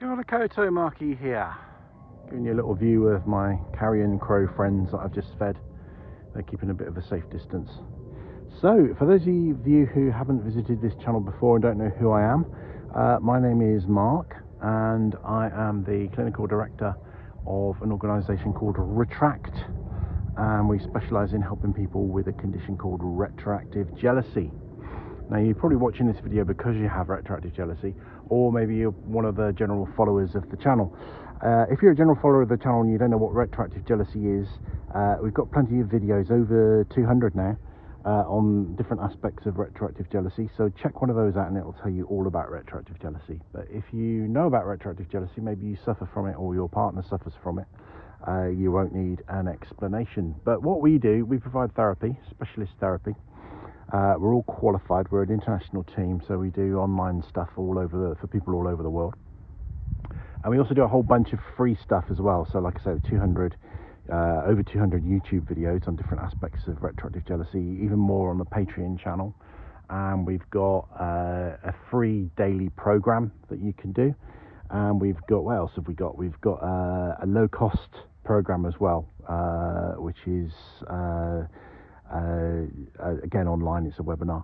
Koto Markie here, giving you a little view of my carrion crow friends that I've just fed. They're keeping a bit of a safe distance. So, for those of you who haven't visited this channel before and don't know who I am, my name is Mark, and I am the clinical director of an organisation called Retroactive, and we specialise in helping people with a condition called retroactive jealousy. Now, you're probably watching this video because you have retroactive jealousy, or maybe you're one of the general followers of the channel. If you're a general follower of the channel and you don't know what retroactive jealousy is, we've got plenty of videos, over 200 now, on different aspects of retroactive jealousy. So check one of those out and it'll tell you all about retroactive jealousy. But if you know about retroactive jealousy, maybe you suffer from it or your partner suffers from it, you won't need an explanation. But what we do, we provide therapy, specialist therapy. We're all qualified. We're an international team, so we do online stuff for people all over the world. And we also do a whole bunch of free stuff as well. So like I said, over 200 YouTube videos on different aspects of retroactive jealousy, even more on the Patreon channel. And we've got a free daily program that you can do. And we've got, what else have we got? We've got a low-cost program as well, which is again online. It's a webinar.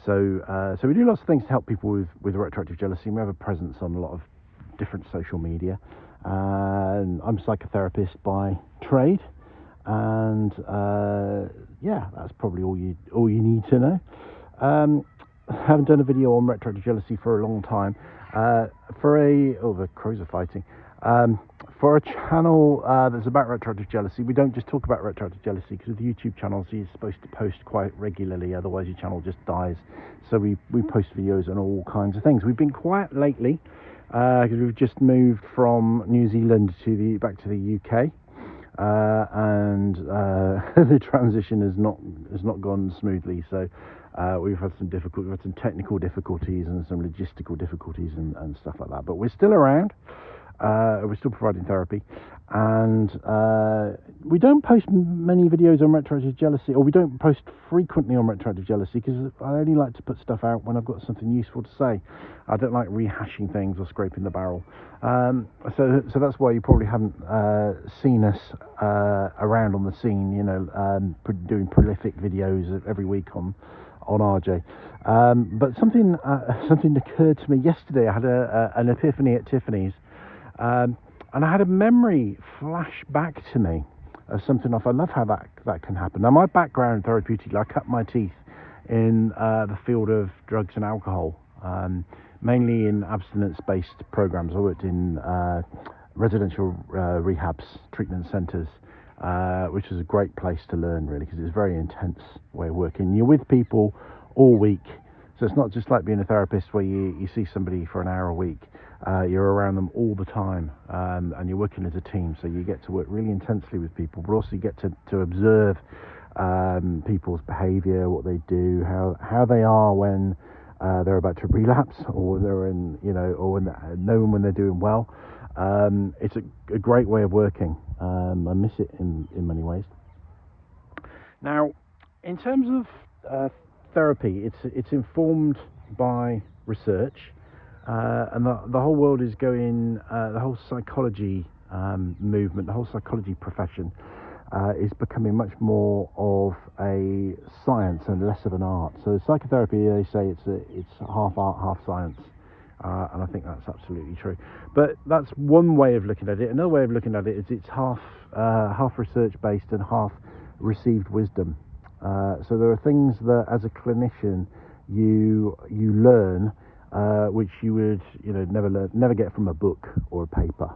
So we do lots of things to help people with retroactive jealousy. We have a presence on a lot of different social media. And I'm a psychotherapist by trade, and yeah, that's probably all you need to know. I haven't done a video on retroactive jealousy for a long time. The crows are fighting. For a channel that's about retroactive jealousy, we don't just talk about retroactive jealousy, because with YouTube channels you're supposed to post quite regularly, otherwise your channel just dies. So we post videos on all kinds of things. We've been quiet lately because we've just moved from New Zealand back to the UK, and the transition has not gone smoothly. So we've had some technical difficulties and some logistical difficulties and stuff like that. But we're still around. We're still providing therapy, and we don't post many videos on retroactive jealousy, or we don't post frequently on retroactive jealousy, because I only like to put stuff out when I've got something useful to say. I don't like rehashing things or scraping the barrel. So that's why you probably haven't seen us around on the scene, doing prolific videos every week on RJ. But something occurred to me yesterday. I had an epiphany at Tiffany's. And I had a memory flash back to me of something else. I love how that can happen. Now, my background therapeutically, I cut my teeth in the field of drugs and alcohol, mainly in abstinence-based programs. I worked in residential rehabs, treatment centres, which is a great place to learn, really, because it's a very intense way of working. You're with people all week. So it's not just like being a therapist where you see somebody for an hour a week. You're around them all the time, and you're working as a team, so you get to work really intensely with people, but also you get to observe people's behaviour, what they do, how they are when they're about to relapse, or they're or knowing when they're doing well. It's a great way of working. I miss it in many ways. Now, in terms of therapy, it's informed by research, and the whole world is going, the whole psychology movement, the whole psychology profession is becoming much more of a science and less of an art. So psychotherapy, they say it's half art, half science, and I think that's absolutely true. But that's one way of looking at it. Another way of looking at it is it's half research based and half received wisdom. So there are things that, as a clinician, you learn, which you would never get from a book or a paper,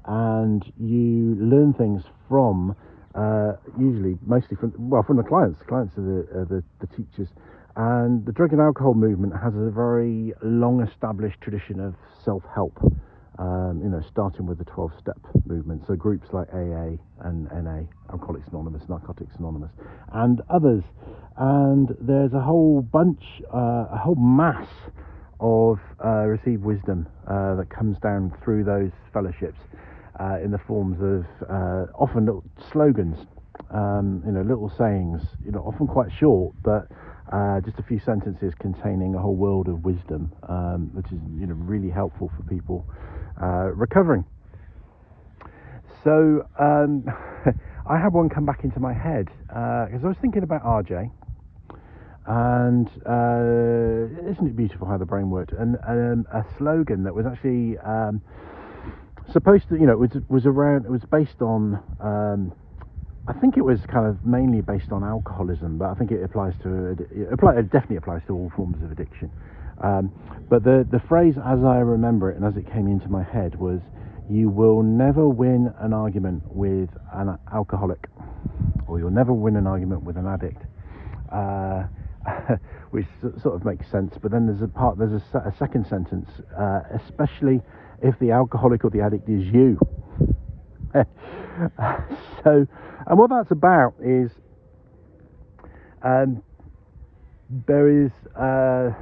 and you learn things from mostly from the clients. The clients are the teachers, and the drug and alcohol movement has a very long established tradition of self-help. Starting with the 12-step movement, so groups like AA and NA, Alcoholics Anonymous, Narcotics Anonymous, and others. And there's a whole mass of received wisdom that comes down through those fellowships in the forms of often little slogans, little sayings, often quite short, but just a few sentences containing a whole world of wisdom, which is really helpful for people recovering. So I had one come back into my head because I was thinking about RJ, and isn't it beautiful how the brain worked? And a slogan that was actually supposed to, it was based on. I think it was kind of mainly based on alcoholism, but I think it definitely applies to all forms of addiction. But the phrase, as I remember it and as it came into my head, was, "You will never win an argument with an alcoholic, or you'll never win an argument with an addict," which sort of makes sense. But then there's a second sentence, especially if the alcoholic or the addict is you. So, and what that's about is there is a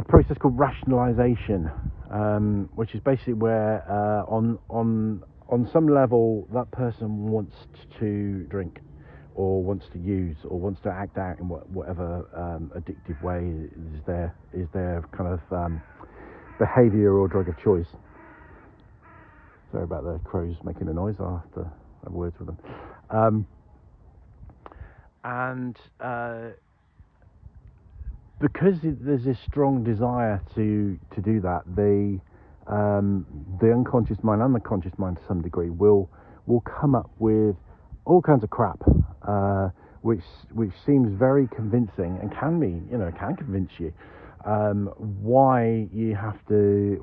process called rationalization, which is basically where on some level that person wants to drink, or wants to use, or wants to act out in whatever addictive way is their kind of behavior or drug of choice. Sorry about the crows making a noise. I'll have to have words with them. Because there's this strong desire to do that, the unconscious mind and the conscious mind to some degree will come up with all kinds of crap, which seems very convincing and can convince you why you have to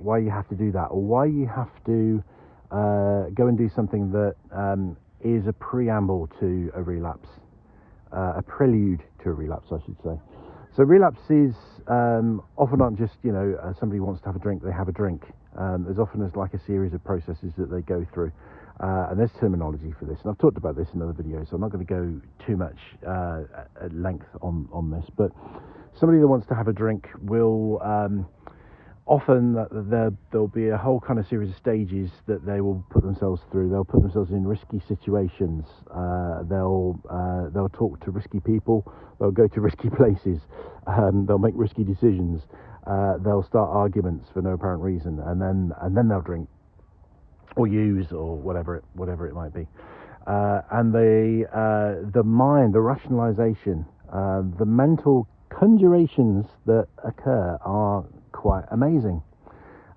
do that, or why you have to go and do something that is a preamble to a relapse, a prelude to a relapse, I should say. So relapse is often not just somebody wants to have a drink, they have a drink. There's often like a series of processes that they go through, and there's terminology for this, and I've talked about this in other videos, so I'm not going to go too much at length on this. But somebody that wants to have a drink will often there'll be a whole kind of series of stages that they will put themselves through. They'll put themselves in risky situations. They'll talk to risky people. They'll go to risky places. They'll make risky decisions. They'll start arguments for no apparent reason, and then they'll drink or use or whatever it might be. And the mind, the rationalization, the mental conjurations that occur are quite amazing.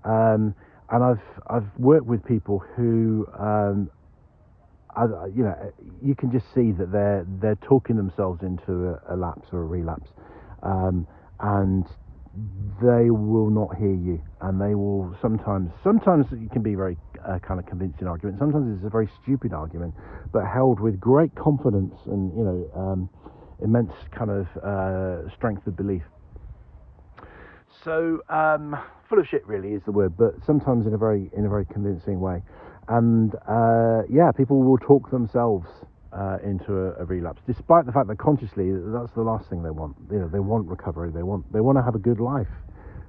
And I've worked with people who you can just see that they're talking themselves into a lapse or a relapse, and they will not hear you, and they will sometimes it can be very kind of convincing argument. Sometimes it's a very stupid argument, but held with great confidence and immense kind of strength of belief. So full of shit really is the word, but sometimes in a very convincing way. And people will talk themselves into a relapse, despite the fact that consciously that's the last thing they want. They want recovery. They want to have a good life.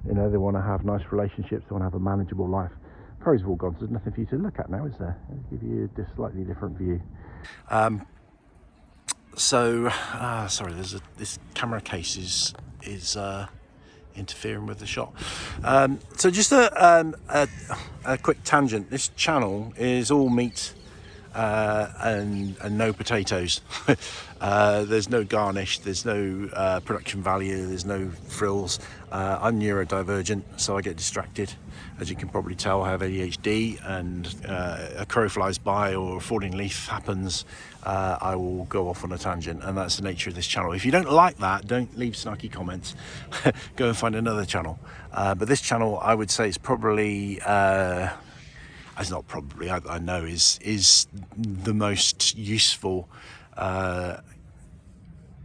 They want to have nice relationships. They want to have a manageable life. Crows have all gone, so there's nothing for you to look at now, is there? I'll give you a slightly different view. Sorry, this camera case is interfering with the shot. So just a quick tangent. This channel is all meat and no potatoes. There's no garnish, there's no production value, there's no frills. I'm neurodivergent, so I get distracted. As you can probably tell, I have ADHD, and a crow flies by or a falling leaf happens, I will go off on a tangent, and that's the nature of this channel. If you don't like that, don't leave snarky comments. Go and find another channel. But this channel, I would say, is probably I know is the most useful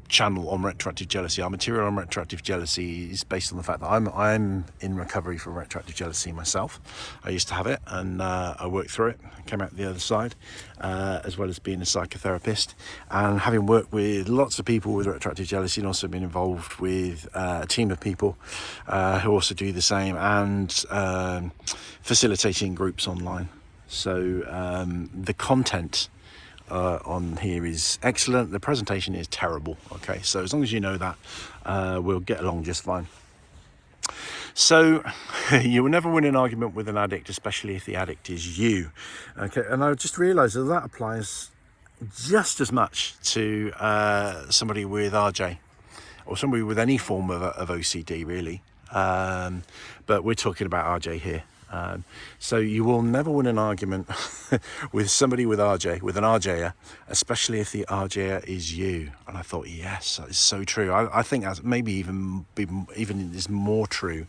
channel on retroactive jealousy. Our material on retroactive jealousy is based on the fact that I'm in recovery from retroactive jealousy myself. I used to have it, and I worked through it, came out the other side, as well as being a psychotherapist, and having worked with lots of people with retroactive jealousy, and also been involved with a team of people who also do the same, and facilitating groups online. So the content on here is excellent. The presentation is terrible. Okay, so as long as you know that, we'll get along just fine. So you will never win an argument with an addict, especially if the addict is you. Okay, and I just realised that applies just as much to somebody with RJ or somebody with any form of OCD, really. But we're talking about RJ here. So you will never win an argument with somebody with RJ, with an RJer, especially if the RJer is you. And I thought, yes, that is so true. I think that's maybe even is more true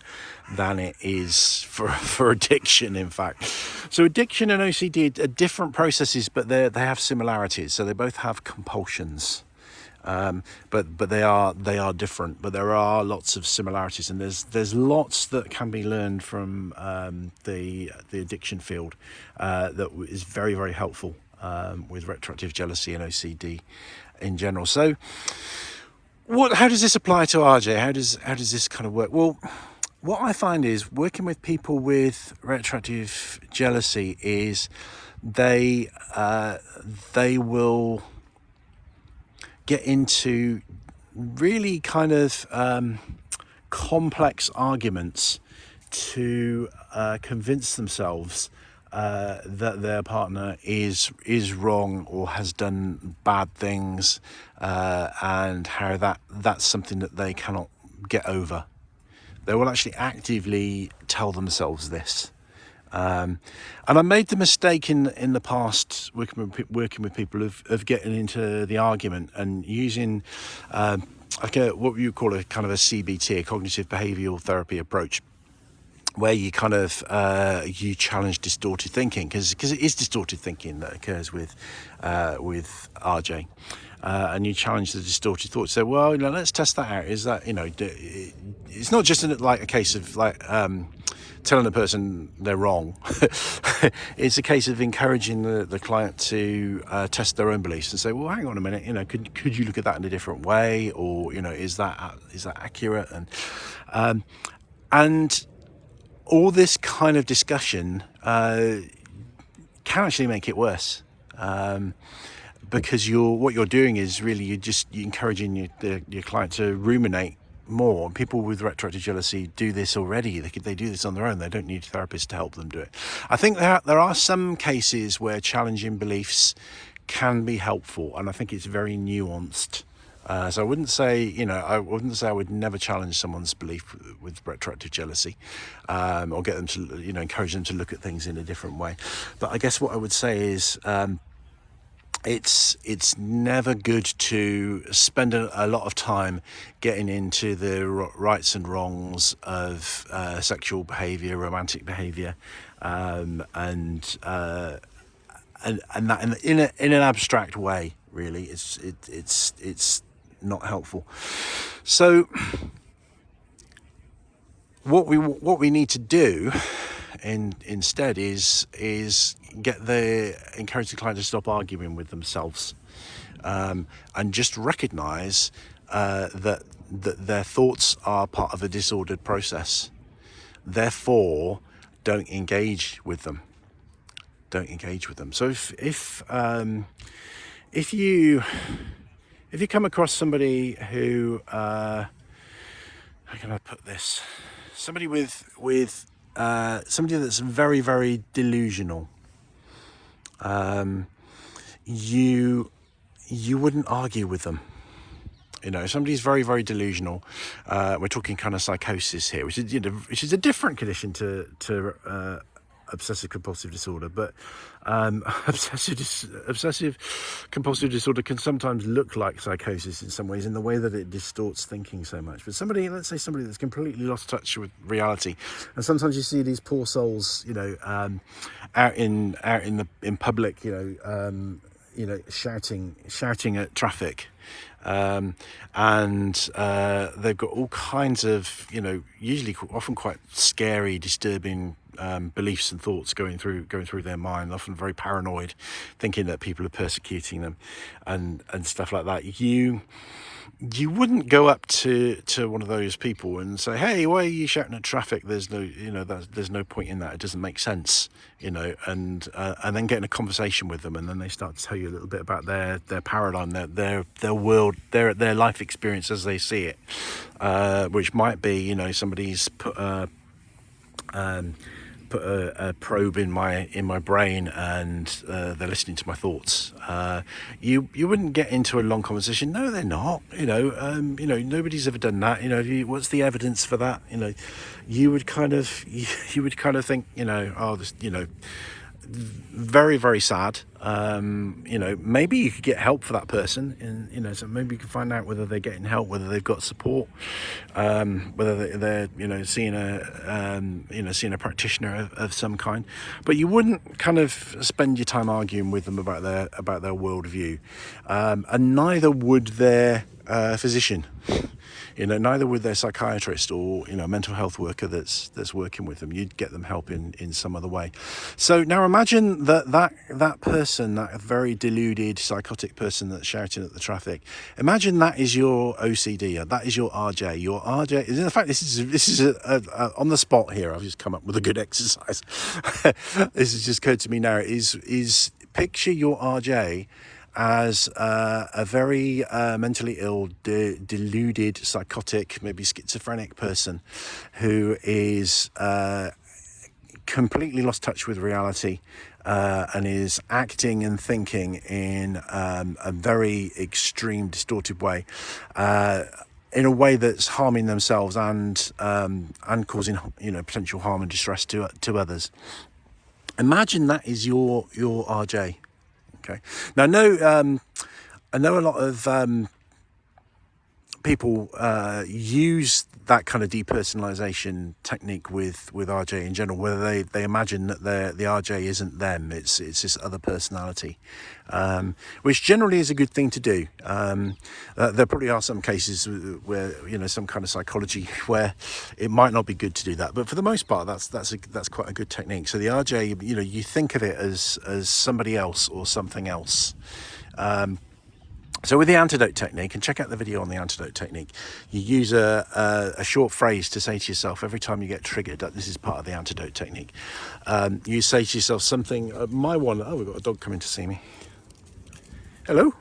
than it is for addiction, in fact. So addiction and OCD are different processes, but they have similarities. So they both have compulsions. But they are different, but there are lots of similarities, and there's lots that can be learned from the addiction field that is very, very helpful with retroactive jealousy and OCD in general. So how does this apply to RJ? How does this kind of work? Well, what I find is working with people with retroactive jealousy is they will get into really kind of complex arguments to convince themselves that their partner is wrong or has done bad things, and how that's something that they cannot get over. They will actually actively tell themselves this. And I made the mistake in the past working with people of getting into the argument and using what you call a kind of a CBT, a cognitive behavioural therapy approach, where you kind of you challenge distorted thinking, because it is distorted thinking that occurs with RJ. And you challenge the distorted thoughts. So, well, let's test that out. Is that, it's not just like a case of telling the person they're wrong. It's a case of encouraging the client to test their own beliefs and say, well, hang on a minute, could you look at that in a different way, or is that accurate? And all this kind of discussion can actually make it worse. Because what you're doing is really you're encouraging your client to ruminate more. People with retroactive jealousy do this already. They do this on their own. They don't need therapists to help them do it. I think there are some cases where challenging beliefs can be helpful, and I think it's very nuanced. So I wouldn't say I would never challenge someone's belief with retroactive jealousy, or get them to encourage them to look at things in a different way. But I guess what I would say is, it's never good to spend a lot of time getting into the rights and wrongs of sexual behaviour, romantic behaviour, and that in an abstract way. Really, it's not helpful. So what we need to do instead is encourage the client to stop arguing with themselves, and just recognise that their thoughts are part of a disordered process. Therefore, don't engage with them. So if you come across somebody who how can I put this? Somebody with somebody that's very, very delusional. You wouldn't argue with them. Somebody's very, very delusional. We're talking kind of psychosis here, which is a different condition to obsessive compulsive disorder. But obsessive compulsive disorder can sometimes look like psychosis in some ways, in the way that it distorts thinking so much. But let's say somebody that's completely lost touch with reality, and sometimes you see these poor souls, out in public, shouting at traffic. And they've got all kinds of, usually often quite scary, disturbing beliefs and thoughts going through their mind, often very paranoid, thinking that people are persecuting them and stuff like that. you wouldn't go up to one of those people and say, "Hey, why are you shouting at traffic? There's no, there's no point in that. It doesn't make sense." And then get in a conversation with them, and then they start to tell you a little bit about their paradigm, their world, their life experience as they see it, which might be, somebody's put a probe in my brain, and they're listening to my thoughts. You wouldn't get into a long conversation. No, they're not. Nobody's ever done that. What's the evidence for that? You would kind of think, oh, this, very, very sad. Maybe you could get help for that person, and so maybe you can find out whether they're getting help, whether they've got support, whether they're seeing a practitioner of some kind. But you wouldn't kind of spend your time arguing with them about their worldview, and neither would their physician. Neither would their psychiatrist or mental health worker that's working with them. You'd get them help in some other way. So now imagine that person, that very deluded psychotic person that's shouting at the traffic. Imagine that is your OCD. That is your RJ. Your RJ is, in fact, this is a on the spot here. I've just come up with a good exercise. This has just occurred to me now. Is picture your RJ as a very mentally ill, deluded, psychotic, maybe schizophrenic person who is completely lost touch with reality, and is acting and thinking in a very extreme, distorted way, in a way that's harming themselves and causing potential harm and distress to others. Imagine that is your RJ. Okay. Now, I know a lot of people use that kind of depersonalization technique with RJ in general, whether they imagine that the RJ isn't them, it's this other personality, which generally is a good thing to do. There probably are some cases where some kind of psychology where it might not be good to do that, but for the most part that's quite a good technique. So the RJ, you think of it as somebody else or something else. So with the antidote technique, and check out the video on the antidote technique, you use a short phrase to say to yourself every time you get triggered. This is part of the antidote technique. You say to yourself something. We've got a dog coming to see me. Hello?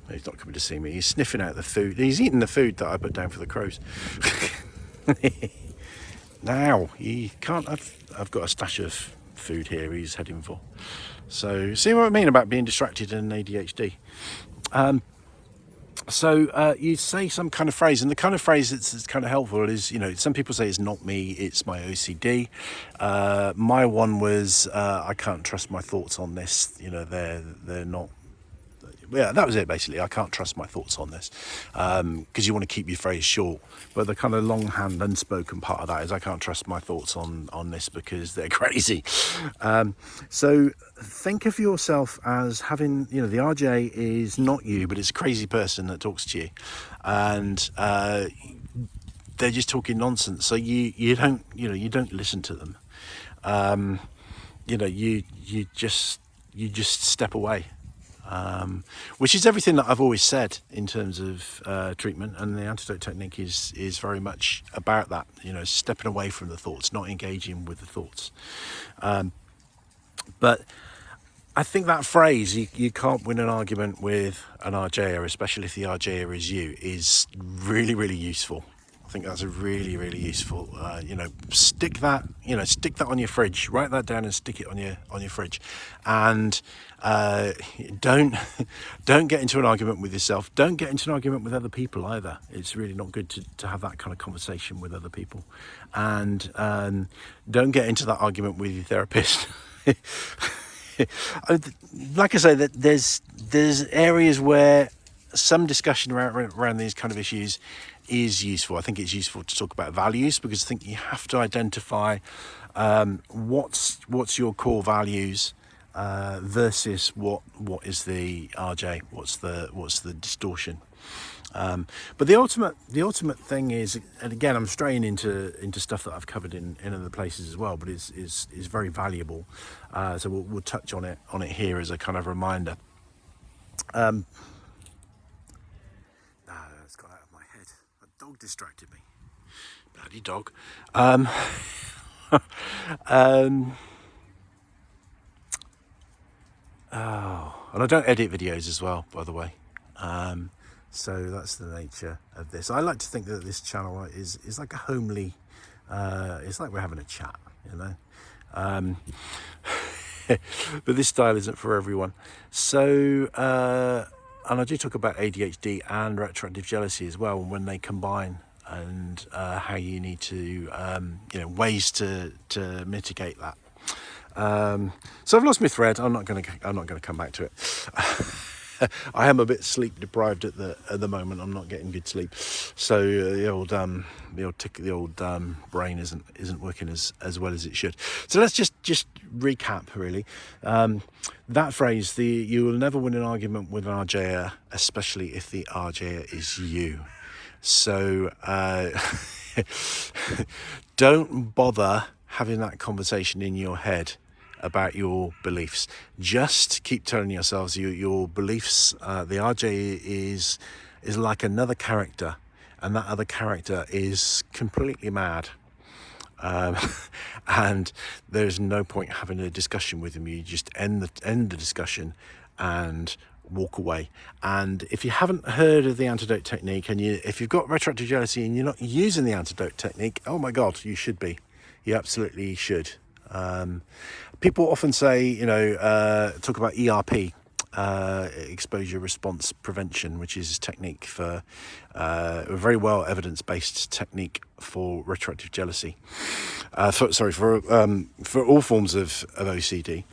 No, he's not coming to see me. He's sniffing out the food. He's eating the food that I put down for the crows. Now, he can't. I've got a stash of food here he's heading for. So, see what I mean about being distracted and ADHD? So you say some kind of phrase, and the kind of phrase that's kind of helpful is, some people say it's not me, it's my OCD. My one was, I can't trust my thoughts on this. They're not. Yeah, that was it basically. I can't trust my thoughts on this, because you want to keep your phrase short. But the kind of longhand unspoken part of that is I can't trust my thoughts on this because they're crazy. So think of yourself as having, the RJ is not you, but it's a crazy person that talks to you, and they're just talking nonsense. So you don't listen to them. You just step away. Which is everything that I've always said in terms of treatment, and the antidote technique is very much about that. Stepping away from the thoughts, not engaging with the thoughts. But I think that phrase, you can't win an argument with an RJer, especially if the RJer is you, is really, really useful. I think that's a really, really useful. Stick that on your fridge. Write that down and stick it on your fridge. And don't get into an argument with yourself. Don't get into an argument with other people either. It's really not good to have that kind of conversation with other people. And don't get into that argument with your therapist. Like I say, that there's areas where some discussion around these kind of issues is useful. I think it's useful to talk about values, because I think you have to identify what's your core values versus what is the RJ, what's the distortion. But the ultimate thing is, and again, I'm straying into stuff that I've covered in other places as well, but is very valuable. So we'll touch on it here as a kind of reminder. dog distracted me. Bloody dog. Oh, and I don't edit videos as well, by the way. So that's the nature of this. I like to think that this channel is like a homely, it's like we're having a chat, you know. But this style isn't for everyone. So, and I do talk about ADHD and retroactive jealousy as well, when they combine, and how you need to, you know, ways to mitigate that. So I've lost my thread. I'm not going to come back to it. I am a bit sleep deprived at the moment. I'm not getting good sleep, so the old brain isn't working as well as it should. So let's just recap really. That phrase, you will never win an argument with an RJer, especially if the RJer is you. So don't bother having that conversation in your head about your beliefs. Just keep telling yourselves your beliefs. The RJ is like another character, and that other character is completely mad. And there's no point having a discussion with them. You just end the discussion and walk away. And if you haven't heard of the antidote technique, and if you've got retroactive jealousy and you're not using the antidote technique, oh my God, you should be. You absolutely should. People often say, you know, talk about ERP, exposure response prevention, which is a technique for a very well evidence-based technique for retroactive jealousy. For all forms of OCD,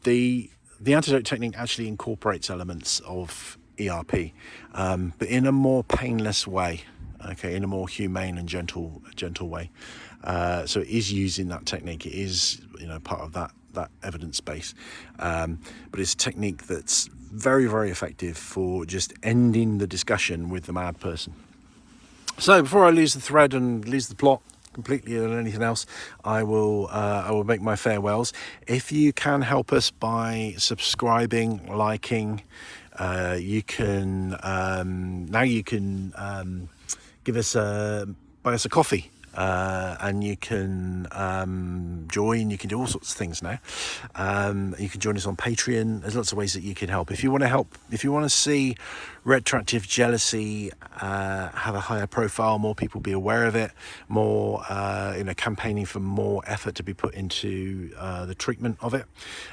the antidote technique actually incorporates elements of ERP, but in a more painless way. Okay, in a more humane and gentle way. So it is using that technique. It is, you know, part of that evidence base, but it's a technique that's very, very effective for just ending the discussion with the mad person. So before I lose the thread and lose the plot completely or anything else, I will make my farewells. If you can help us by subscribing, liking, you can give us buy us a coffee, and you can join. You can do all sorts of things now. You can join us on Patreon. There's lots of ways that you can help. If you want to help, if you want to see retroactive jealousy have a higher profile, more people be aware of it, more campaigning for more effort to be put into the treatment of it.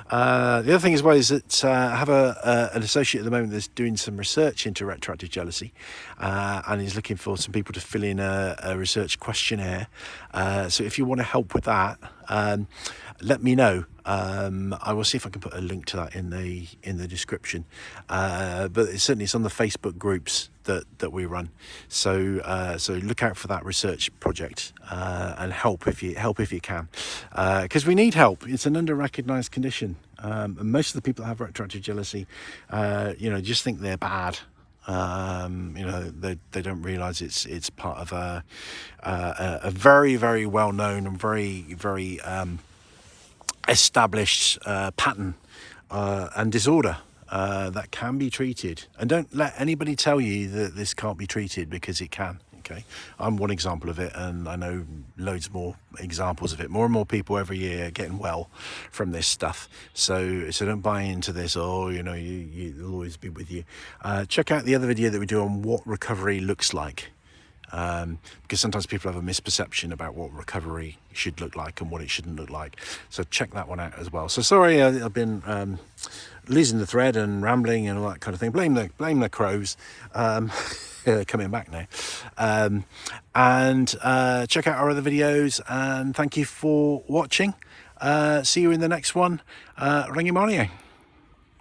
The other thing as well is that I have an associate at the moment that's doing some research into retroactive jealousy, and he's looking for some people to fill in a research questionnaire. So if you want to help with that, let me know. I will see if I can put a link to that in the description. But it's on the Facebook groups that we run. So look out for that research project, and help if you can, because we need help. It's an under-recognised condition. And most of the people that have retroactive jealousy, just think they're bad. They don't realise it's part of a very, very well known and very, very established pattern and disorder that can be treated. And don't let anybody tell you that this can't be treated, because it can. Okay, I'm one example of it, and I know loads more examples of it. More and more people every year are getting well from this stuff. So don't buy into this. Oh, you'll always be with you. Check out the other video that we do on what recovery looks like. Because sometimes people have a misperception about what recovery should look like and what it shouldn't look like. So check that one out as well. So sorry, I've been losing the thread and rambling and all that kind of thing. Blame the crows. Coming back now. And check out our other videos, and thank you for watching. See you in the next one. Rangimarie.